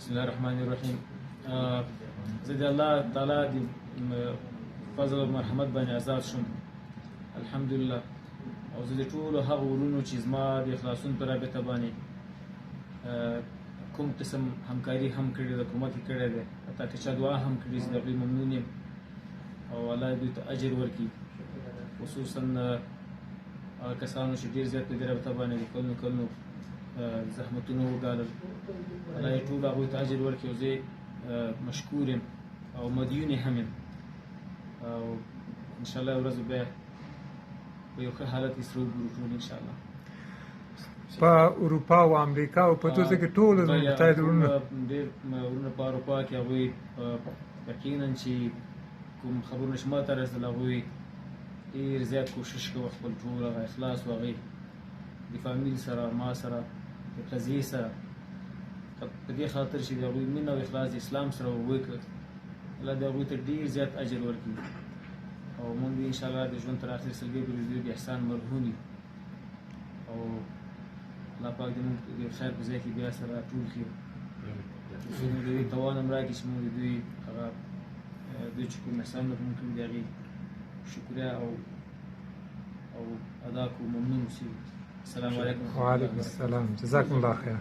بسم الله الرحمن الرحیم. زه د الله تعالی د فضل او مرحمت باندې آزاد شوم الحمدلله. او زه د ټولو هغو ورونو چې زما د خلاصون په رابطه باندې کوم قسم همکاري هم کړې ده، کومک یې کړی دی، حتی که چا دعا هم کړې، زه د هغوی ممنون یم او الله دوی ته اجر ورکړي. خصوصا هغه کسانو چې ډېر زیات په دې رابطه باندې د کلونو زحمتونه وګالل، الله یې ټولو هغوی ته اجر ورکړي او زه مشکور یم او مدیون یې هم یم. او انشاءالله ورځ بیا په یو ښه حالت کې سره وګورو ټول انشاءالله. په اروپا او امریکا او په دوسه کې ټول متحد ورونه ډېر ورونه په اروپا کې هغوی یقینا چې کوم خبرونه چې ما ته رسېدل هغوی ډېر زیات کوشش کوي خپل ټول هغه اخلاص و هغې د فامیل سره، ما سره، د قضیې سره، په دې خاطر چې د هغوی مینه او اخلاص د اسلام سره وکړ، الله د هغوی ته ډېر زیات اجر ورکړي. او موږ انشاءالله د ژوند تر اخرې سلګۍ پورې د دوی د احسان مرهون یو. او الله پاک دې موږ د خیر په ځای کې بیا سره راټول کړي، چې موږ د دوی توان هم راکړي چې موږ د دوی هغه دوی چې کوم احسانونه موږ کړي د هغې شکریه او ادا کړو، ممنون اوسو. السلام علیکم. وعلیکم السلام. جزاکم الله خیر.